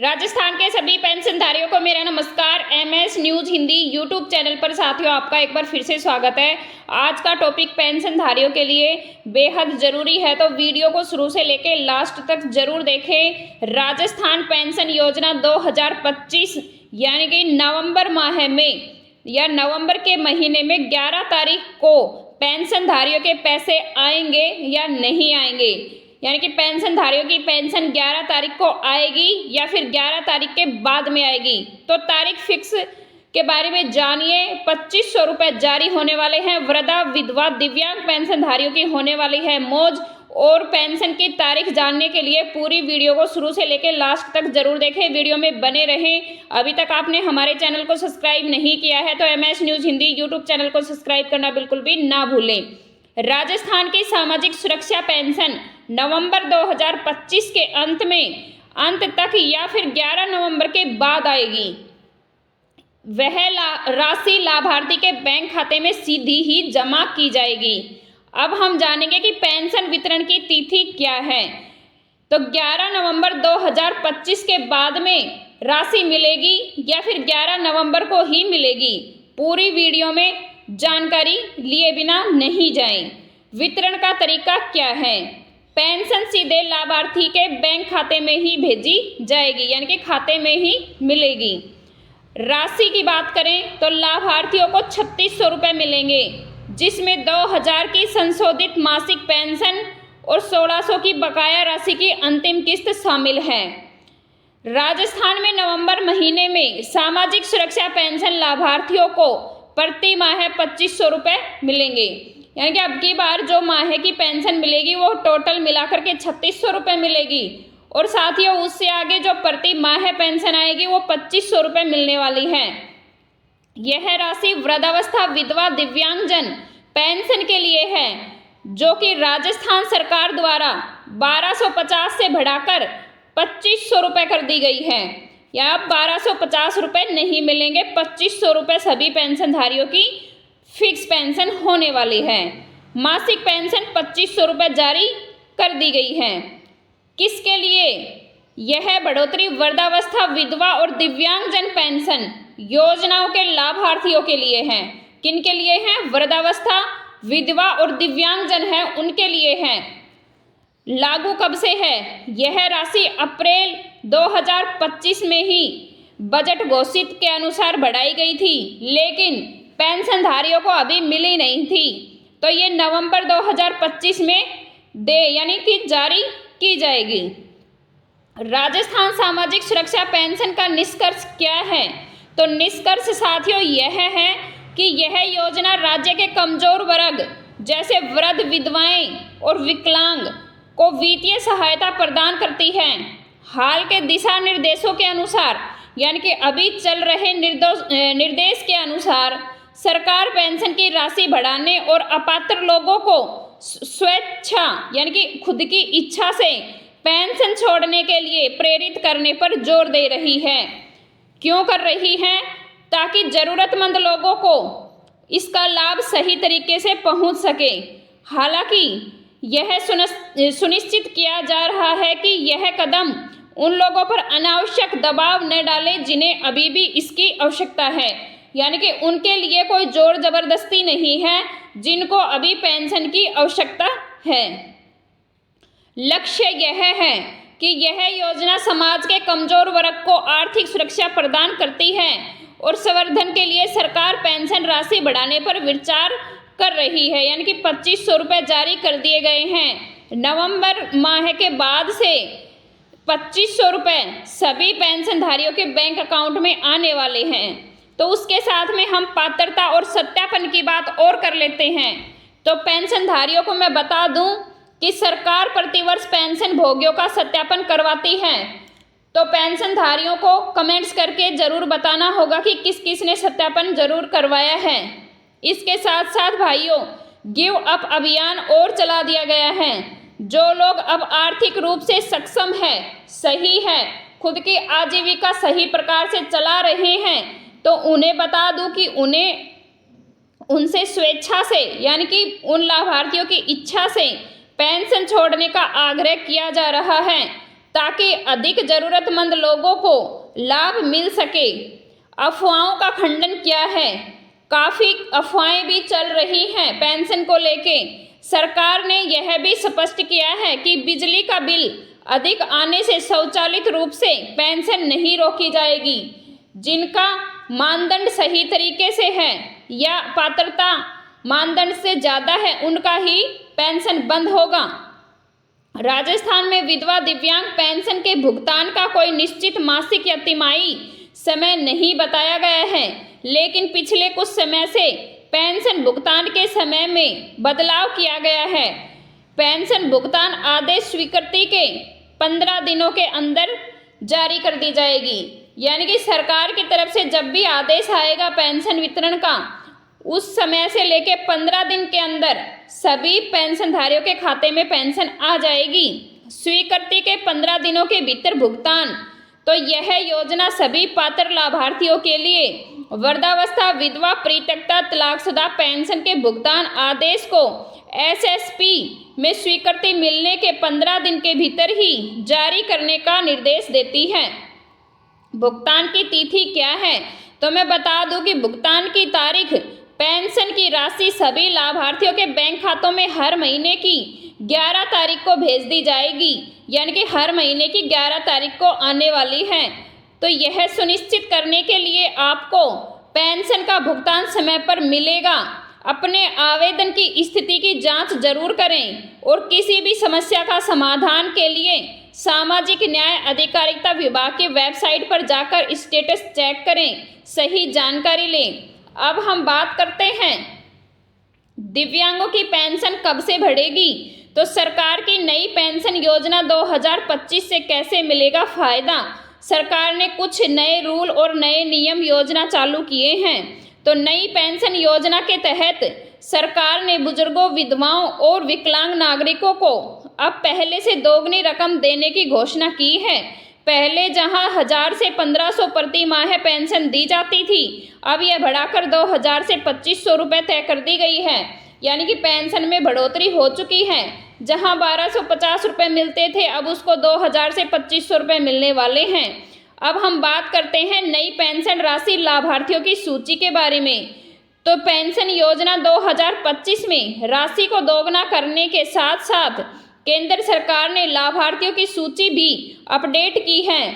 राजस्थान के सभी पेंशनधारियों को मेरा नमस्कार। MS news Hindi YouTube channel पर साथियों आपका एक बार फिर से स्वागत है। आज का टॉपिक पेंशनधारियों के लिए बेहद जरूरी है, तो वीडियो को शुरू से लेकर लास्ट तक जरूर देखें। राजस्थान पेंशन योजना 2025 यानी कि नवंबर माह में या नवंबर के महीने में 11 तारीख को पेंशनधारियों के पैसे आएंगे या नहीं आएंगे, यानी कि पेंशनधारियों की पेंशन 11 तारीख को आएगी या फिर 11 तारीख के बाद में आएगी। तो तारीख फिक्स के बारे में जानिए। 2500 रुपये जारी होने वाले हैं। वृद्धा, विधवा, दिव्यांग पेंशनधारियों की होने वाली है मौज। और पेंशन की तारीख जानने के लिए पूरी वीडियो को शुरू से लेकर लास्ट तक जरूर देखें, वीडियो में बने रहें। अभी तक आपने हमारे चैनल को सब्सक्राइब नहीं किया है तो MS news Hindi YouTube channel को सब्सक्राइब करना बिल्कुल भी ना भूलें। राजस्थान की सामाजिक सुरक्षा पेंशन नवंबर 2025 के अंत तक या फिर 11 नवंबर के बाद आएगी। वह राशि लाभार्थी के बैंक खाते में सीधी ही जमा की जाएगी। अब हम जानेंगे कि पेंशन वितरण की तिथि क्या है। तो 11 नवंबर 2025 के बाद में राशि मिलेगी या फिर 11 नवंबर को ही मिलेगी। पूरी वीडियो में जानकारी लिए बिना नहीं जाएं। वितरण का तरीका क्या है? पेंशन सीधे लाभार्थी के बैंक खाते में ही भेजी जाएगी, यानी कि खाते में ही मिलेगी। राशि की बात करें तो लाभार्थियों को 3600 रुपये मिलेंगे, जिसमें 2000 की संशोधित मासिक पेंशन और 1600 की बकाया राशि की अंतिम किस्त शामिल है। राजस्थान में नवंबर महीने में सामाजिक सुरक्षा पेंशन लाभार्थियों को प्रति माह 2500 रुपये मिलेंगे, यानी कि अब की बार जो माह की पेंशन मिलेगी वो टोटल मिलाकर के 3600 रुपये मिलेगी। और साथियों उससे आगे जो प्रति माह पेंशन आएगी वो 2500 रुपये मिलने वाली है। यह राशि वृद्धावस्था, विधवा, दिव्यांगजन पेंशन के लिए है, जो कि राजस्थान सरकार द्वारा 1250 से बढ़ाकर 2500 रुपये कर दी गई है। या अब 1250 रुपये नहीं मिलेंगे, 2500 रुपये सभी पेंशनधारियों की फिक्स पेंशन होने वाली है। मासिक पेंशन 2500 रुपये जारी कर दी गई है। किसके लिए? यह बढ़ोतरी वृद्धावस्था, विधवा और दिव्यांगजन पेंशन योजनाओं के लाभार्थियों के लिए है। किन के लिए है? वृद्धावस्था, विधवा और दिव्यांगजन है, उनके लिए है। लागू कब से है? यह राशि अप्रैल 2025 में ही बजट घोषित के अनुसार बढ़ाई गई थी, लेकिन पेंशनधारियों को अभी मिली नहीं थी। तो ये नवंबर 2025 में यानी कि जारी की जाएगी। राजस्थान सामाजिक सुरक्षा पेंशन का निष्कर्ष क्या है? तो निष्कर्ष साथियों यह है कि यह योजना राज्य के कमजोर वर्ग जैसे वृद्ध, विधवाएं और विकलांग को वित्तीय सहायता प्रदान करती है। हाल के दिशा निर्देशों के अनुसार, यानी कि अभी चल रहे निर्देश के अनुसार सरकार पेंशन की राशि बढ़ाने और अपात्र लोगों को स्वेच्छा यानी कि खुद की इच्छा से पेंशन छोड़ने के लिए प्रेरित करने पर जोर दे रही है। क्यों कर रही है? ताकि जरूरतमंद लोगों को इसका लाभ सही तरीके से पहुंच सके। हालांकि यह सुनिश्चित किया जा रहा है कि यह कदम उन लोगों पर अनावश्यक दबाव न डाले जिन्हें अभी भी इसकी आवश्यकता है, यानी कि उनके लिए कोई जोर जबरदस्ती नहीं है जिनको अभी पेंशन की आवश्यकता है। लक्ष्य यह है कि यह योजना समाज के कमजोर वर्ग को आर्थिक सुरक्षा प्रदान करती है और संवर्धन के लिए सरकार पेंशन राशि बढ़ाने पर विचार कर रही है, यानी कि 2500 रुपये जारी कर दिए गए हैं। नवंबर माह के बाद से 2500 रुपये सभी पेंशनधारियों के बैंक अकाउंट में आने वाले हैं। तो उसके साथ में हम पात्रता और सत्यापन की बात और कर लेते हैं। तो पेंशनधारियों को मैं बता दूं कि सरकार प्रतिवर्ष पेंशन भोगियों का सत्यापन करवाती है। तो पेंशनधारियों को कमेंट्स करके जरूर बताना होगा कि किस किस ने सत्यापन जरूर करवाया है। इसके साथ साथ भाइयों, गिव अप अभियान और चला दिया गया है। जो लोग अब आर्थिक रूप से सक्षम है, सही है, खुद की आजीविका सही प्रकार से चला रहे हैं, तो उन्हें बता दूं कि उनसे स्वेच्छा से यानी कि उन लाभार्थियों की इच्छा से पेंशन छोड़ने का आग्रह किया जा रहा है। ताकि अधिक जरूरतमंद लोगों को लाभ मिल सके। अफवाहों का खंडन किया है। काफ़ी अफवाहें भी चल रही हैं पेंशन को लेके। सरकार ने यह भी स्पष्ट किया है कि बिजली का बिल अधिक आने से स्वचालित रूप से पेंशन नहीं रोकी जाएगी। जिनका मानदंड सही तरीके से है या पात्रता मानदंड से ज़्यादा है उनका ही पेंशन बंद होगा। राजस्थान में विधवा दिव्यांग पेंशन के भुगतान का कोई निश्चित मासिक या तिमाही समय नहीं बताया गया है, लेकिन पिछले कुछ समय से पेंशन भुगतान के समय में बदलाव किया गया है। पेंशन भुगतान आदेश स्वीकृति के 15 दिनों के अंदर जारी कर दी जाएगी। यानी कि सरकार की तरफ से जब भी आदेश आएगा पेंशन वितरण का, उस समय से लेके 15 दिन के अंदर सभी पेंशनधारियों के खाते में पेंशन आ जाएगी। स्वीकृति के 15 दिनों के भीतर भुगतान। तो यह योजना सभी पात्र लाभार्थियों के लिए वृद्धावस्था, विधवा, परित्यक्ता, तलाकशुदा पेंशन के भुगतान आदेश को एसएसपी में स्वीकृति मिलने के 15 दिन के भीतर ही जारी करने का निर्देश देती है। भुगतान की तिथि क्या है? तो मैं बता दूं कि भुगतान की तारीख पेंशन की राशि सभी लाभार्थियों के बैंक खातों में हर महीने की 11 तारीख को भेज दी जाएगी। यानी कि हर महीने की 11 तारीख को आने वाली है। तो यह सुनिश्चित करने के लिए आपको पेंशन का भुगतान समय पर मिलेगा। अपने आवेदन की स्थिति की जांच जरूर करें और किसी भी समस्या का समाधान के लिए सामाजिक न्याय अधिकारिता विभाग की वेबसाइट पर जाकर स्टेटस चेक करें, सही जानकारी लें। अब हम बात करते हैं दिव्यांगों की पेंशन कब से बढ़ेगी। तो सरकार की नई पेंशन योजना 2025 से कैसे मिलेगा फायदा। सरकार ने कुछ नए रूल और नए नियम योजना चालू किए हैं। तो नई पेंशन योजना के तहत सरकार ने बुजुर्गों, विधवाओं और विकलांग नागरिकों को अब पहले से दोगुनी रकम देने की घोषणा की है। पहले जहां 1000 से 1500 प्रति माह पेंशन दी जाती थी, अब यह बढ़ाकर 2000 से 2500 रुपये तय कर दी गई है। यानी कि पेंशन में बढ़ोतरी हो चुकी है। जहां 1250 रुपये मिलते थे, अब उसको 2000 से 2500 रुपये मिलने वाले हैं। अब हम बात करते हैं नई पेंशन राशि लाभार्थियों की सूची के बारे में। तो पेंशन योजना 2025 में राशि को दोगुना करने के साथ साथ केंद्र सरकार ने लाभार्थियों की सूची भी अपडेट की है।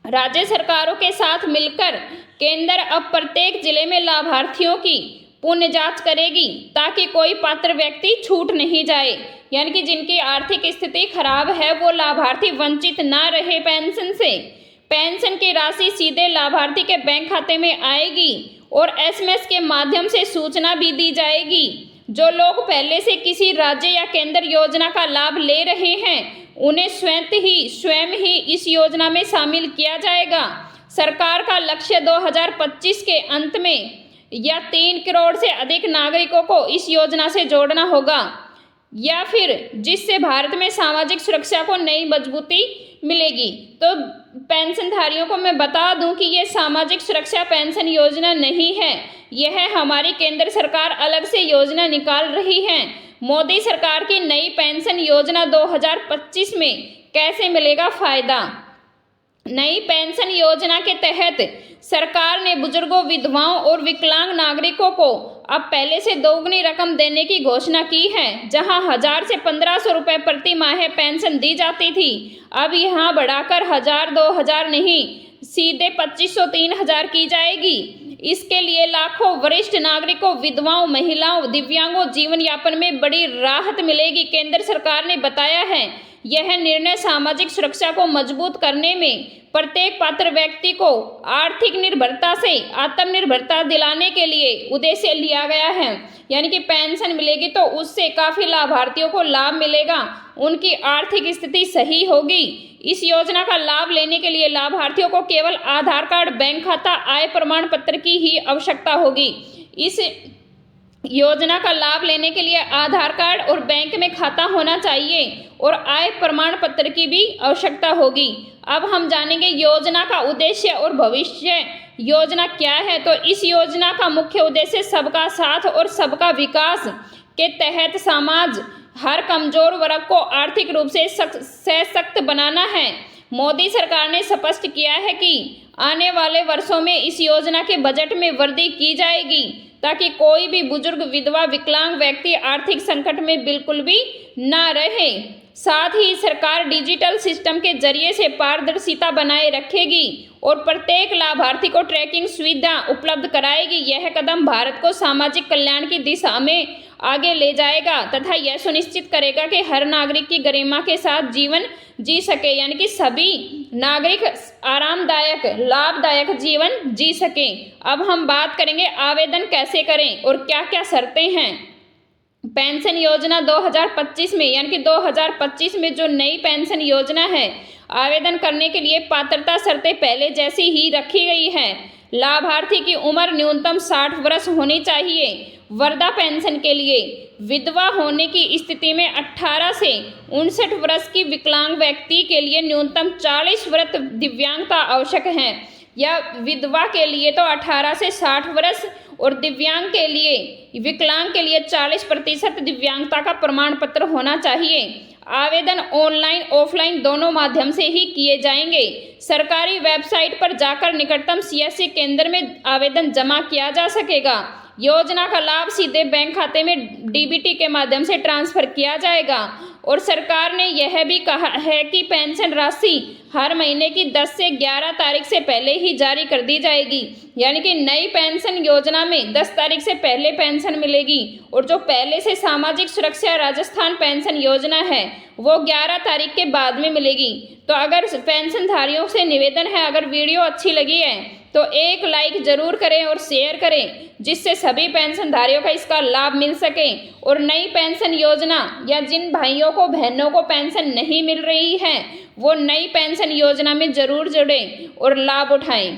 राज्य सरकारों के साथ मिलकर केंद्र अब प्रत्येक जिले में लाभार्थियों की पुण्य जांच करेगी ताकि कोई पात्र व्यक्ति छूट नहीं जाए। यानी कि जिनकी आर्थिक स्थिति खराब है वो लाभार्थी वंचित ना रहे पेंशन से। पेंशन की राशि सीधे लाभार्थी के बैंक खाते में आएगी और एसएमएस के माध्यम से सूचना भी दी जाएगी। जो लोग पहले से किसी राज्य या केंद्र योजना का लाभ ले रहे हैं उन्हें स्वयं ही इस योजना में शामिल किया जाएगा। सरकार का लक्ष्य 2025 के अंत में या 3 करोड़ से अधिक नागरिकों को इस योजना से जोड़ना होगा, या फिर जिससे भारत में सामाजिक सुरक्षा को नई मजबूती मिलेगी। तो पेंशनधारियों को मैं बता दूं कि ये सामाजिक सुरक्षा पेंशन योजना नहीं है, यह हमारी केंद्र सरकार अलग से योजना निकाल रही है। मोदी सरकार की नई पेंशन योजना 2025 में कैसे मिलेगा फायदा। नई पेंशन योजना के तहत सरकार ने बुजुर्गों, विधवाओं और विकलांग नागरिकों को अब पहले से दोगुनी रकम देने की घोषणा की है। जहां 1000 से 1500 रुपये प्रति माह पेंशन दी जाती थी, अब यहां बढ़ाकर 1000, 2000 नहीं, सीधे 2500, 3000 की जाएगी। इसके लिए लाखों वरिष्ठ नागरिकों, विधवाओं, महिलाओं, दिव्यांगों जीवन यापन में बड़ी राहत मिलेगी। केंद्र सरकार ने बताया है यह निर्णय सामाजिक सुरक्षा को मजबूत करने में प्रत्येक पात्र व्यक्ति को आर्थिक निर्भरता से आत्मनिर्भरता दिलाने के लिए उद्देश्य लिया गया है। यानी कि पेंशन मिलेगी तो उससे काफ़ी लाभार्थियों को लाभ मिलेगा, उनकी आर्थिक स्थिति सही होगी। इस योजना का लाभ लेने के लिए लाभार्थियों को केवल आधार कार्ड, बैंक खाता, आय प्रमाण पत्र की ही आवश्यकता होगी। इस योजना का लाभ लेने के लिए आधार कार्ड और बैंक में खाता होना चाहिए और आय प्रमाण पत्र की भी आवश्यकता होगी। अब हम जानेंगे योजना का उद्देश्य और भविष्य योजना क्या है। तो इस योजना का मुख्य उद्देश्य सबका साथ और सबका विकास के तहत समाज हर कमजोर वर्ग को आर्थिक रूप से सशक्त बनाना है। मोदी सरकार ने स्पष्ट किया है कि आने वाले वर्षों में इस योजना के बजट में वृद्धि की जाएगी ताकि कोई भी बुजुर्ग, विधवा, विकलांग व्यक्ति आर्थिक संकट में बिल्कुल भी ना रहे। साथ ही सरकार डिजिटल सिस्टम के जरिए से पारदर्शिता बनाए रखेगी और प्रत्येक लाभार्थी को ट्रैकिंग सुविधा उपलब्ध कराएगी। यह कदम भारत को सामाजिक कल्याण की दिशा में आगे ले जाएगा तथा यह सुनिश्चित करेगा कि हर नागरिक की गरिमा के साथ जीवन जी सके, यानी कि सभी नागरिक आरामदायक, लाभदायक जीवन जी सकें। अब हम बात करेंगे आवेदन कैसे करें और क्या क्या शर्तें हैं। पेंशन योजना 2025 में, यानी कि 2025 में जो नई पेंशन योजना है, आवेदन करने के लिए पात्रता शर्तें पहले जैसी ही रखी गई हैं। लाभार्थी की उम्र न्यूनतम 60 वर्ष होनी चाहिए। वृद्धा पेंशन के लिए विधवा होने की स्थिति में 18 से 59 वर्ष की विकलांग व्यक्ति के लिए न्यूनतम 40 वर्ष दिव्यांगता आवश्यक है। या विधवा के लिए तो 18 से 60 वर्ष और दिव्यांग के लिए, विकलांग के लिए 40% दिव्यांगता का प्रमाण पत्र होना चाहिए। आवेदन ऑनलाइन, ऑफलाइन दोनों माध्यम से ही किए जाएंगे। सरकारी वेबसाइट पर जाकर निकटतम सीएससी केंद्र में आवेदन जमा किया जा सकेगा। योजना का लाभ सीधे बैंक खाते में डीबीटी के माध्यम से ट्रांसफर किया जाएगा। और सरकार ने यह भी कहा है कि पेंशन राशि हर महीने की 10 से 11 तारीख से पहले ही जारी कर दी जाएगी। यानी कि नई पेंशन योजना में 10 तारीख से पहले पेंशन मिलेगी और जो पहले से सामाजिक सुरक्षा राजस्थान पेंशन योजना है वो 11 तारीख के बाद में मिलेगी। तो अगर पेंशनधारियों से निवेदन है, अगर वीडियो अच्छी लगी है तो एक लाइक जरूर करें और शेयर करें, जिससे सभी पेंशनधारियों का इसका लाभ मिल सके। और नई पेंशन योजना या जिन भाइयों को, बहनों को पेंशन नहीं मिल रही है वो नई पेंशन योजना में जरूर जुड़ें और लाभ उठाएं।